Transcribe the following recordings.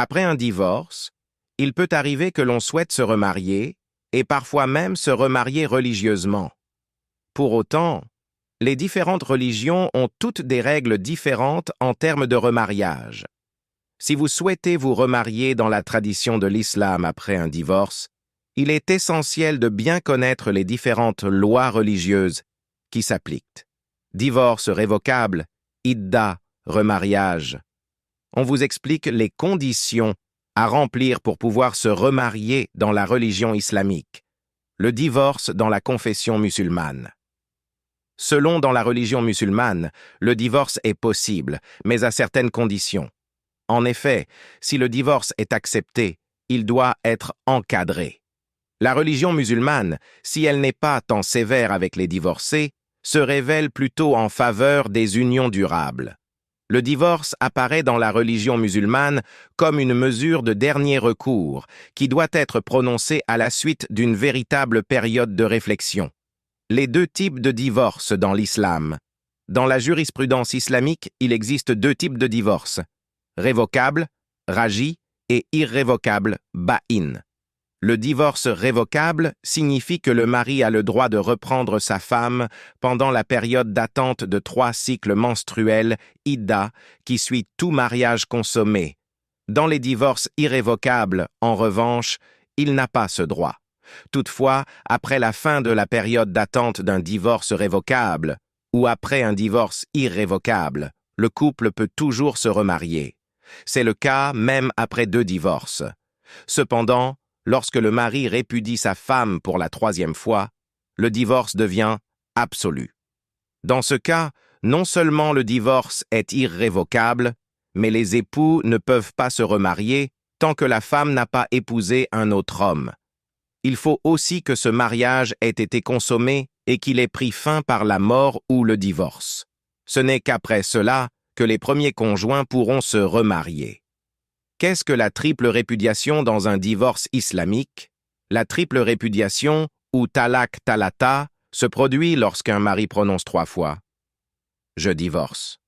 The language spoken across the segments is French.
Après un divorce, il peut arriver que l'on souhaite se remarier et parfois même se remarier religieusement. Pour autant, les différentes religions ont toutes des règles différentes en termes de remariage. Si vous souhaitez vous remarier dans la tradition de l'islam après un divorce, il est essentiel de bien connaître les différentes lois religieuses qui s'appliquent. Divorce révocable, idda, remariage. On vous explique les conditions à remplir pour pouvoir se remarier dans la religion islamique. Le divorce dans la confession musulmane. Selon dans la religion musulmane, le divorce est possible, mais à certaines conditions. En effet, si le divorce est accepté, il doit être encadré. La religion musulmane, si elle n'est pas tant sévère avec les divorcés, se révèle plutôt en faveur des unions durables. Le divorce apparaît dans la religion musulmane comme une mesure de dernier recours qui doit être prononcée à la suite d'une véritable période de réflexion. Les deux types de divorce dans l'islam. Dans la jurisprudence islamique, il existe deux types de divorce. Révocable, raji, et irrévocable, ba'in. Le divorce révocable signifie que le mari a le droit de reprendre sa femme pendant la période d'attente de 3 cycles menstruels, idda, qui suit tout mariage consommé. Dans les divorces irrévocables, en revanche, il n'a pas ce droit. Toutefois, après la fin de la période d'attente d'un divorce révocable, ou après un divorce irrévocable, le couple peut toujours se remarier. C'est le cas même après 2 divorces. Cependant, lorsque le mari répudie sa femme pour la 3e fois, le divorce devient absolu. Dans ce cas, non seulement le divorce est irrévocable, mais les époux ne peuvent pas se remarier tant que la femme n'a pas épousé un autre homme. Il faut aussi que ce mariage ait été consommé et qu'il ait pris fin par la mort ou le divorce. Ce n'est qu'après cela que les premiers conjoints pourront se remarier. Qu'est-ce que la triple répudiation dans un divorce islamique? La triple répudiation, ou talaq talata, se produit lorsqu'un mari prononce 3 fois « Je divorce ».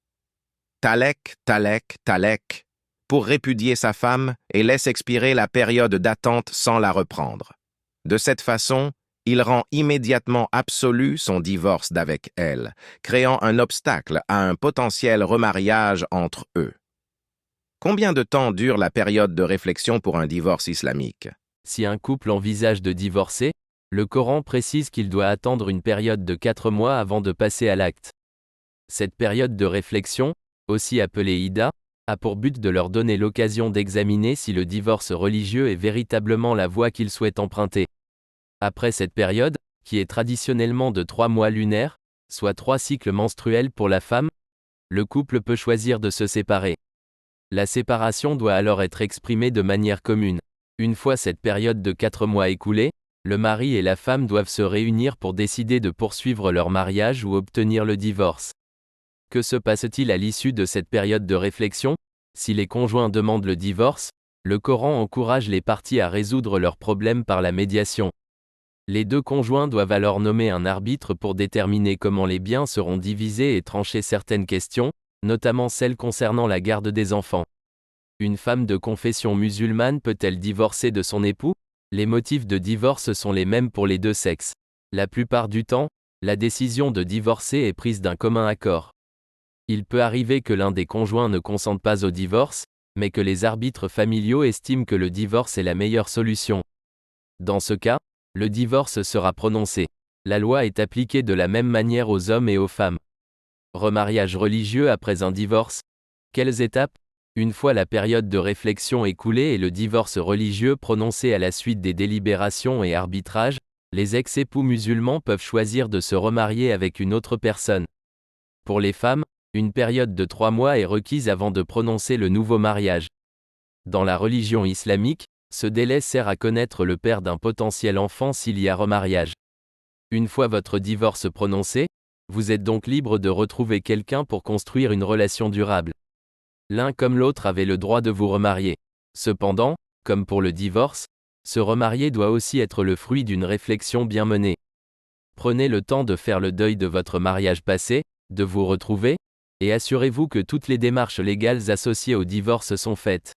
Talek, talek, talek, pour répudier sa femme et laisse expirer la période d'attente sans la reprendre. De cette façon, il rend immédiatement absolu son divorce d'avec elle, créant un obstacle à un potentiel remariage entre eux. Combien de temps dure la période de réflexion pour un divorce islamique? Si un couple envisage de divorcer, le Coran précise qu'il doit attendre une période de 4 mois avant de passer à l'acte. Cette période de réflexion, aussi appelée idda, a pour but de leur donner l'occasion d'examiner si le divorce religieux est véritablement la voie qu'ils souhaitent emprunter. Après cette période, qui est traditionnellement de 3 mois lunaires, soit 3 cycles menstruels pour la femme, le couple peut choisir de se séparer. La séparation doit alors être exprimée de manière commune. Une fois cette période de 4 mois écoulée, le mari et la femme doivent se réunir pour décider de poursuivre leur mariage ou obtenir le divorce. Que se passe-t-il à l'issue de cette période de réflexion? Si les conjoints demandent le divorce, le Coran encourage les parties à résoudre leurs problèmes par la médiation. Les 2 conjoints doivent alors nommer un arbitre pour déterminer comment les biens seront divisés et trancher certaines questions, notamment celles concernant la garde des enfants. Une femme de confession musulmane peut-elle divorcer de son époux? Les motifs de divorce sont les mêmes pour les 2 sexes. La plupart du temps, la décision de divorcer est prise d'un commun accord. Il peut arriver que l'un des conjoints ne consente pas au divorce, mais que les arbitres familiaux estiment que le divorce est la meilleure solution. Dans ce cas, le divorce sera prononcé. La loi est appliquée de la même manière aux hommes et aux femmes. Remariage religieux après un divorce? Quelles étapes? Une fois la période de réflexion écoulée et le divorce religieux prononcé à la suite des délibérations et arbitrages, les ex-époux musulmans peuvent choisir de se remarier avec une autre personne. Pour les femmes, une période de 3 mois est requise avant de prononcer le nouveau mariage. Dans la religion islamique, ce délai sert à connaître le père d'un potentiel enfant s'il y a remariage. Une fois votre divorce prononcé, vous êtes donc libre de retrouver quelqu'un pour construire une relation durable. L'un comme l'autre avait le droit de vous remarier. Cependant, comme pour le divorce, se remarier doit aussi être le fruit d'une réflexion bien menée. Prenez le temps de faire le deuil de votre mariage passé, de vous retrouver, et assurez-vous que toutes les démarches légales associées au divorce sont faites.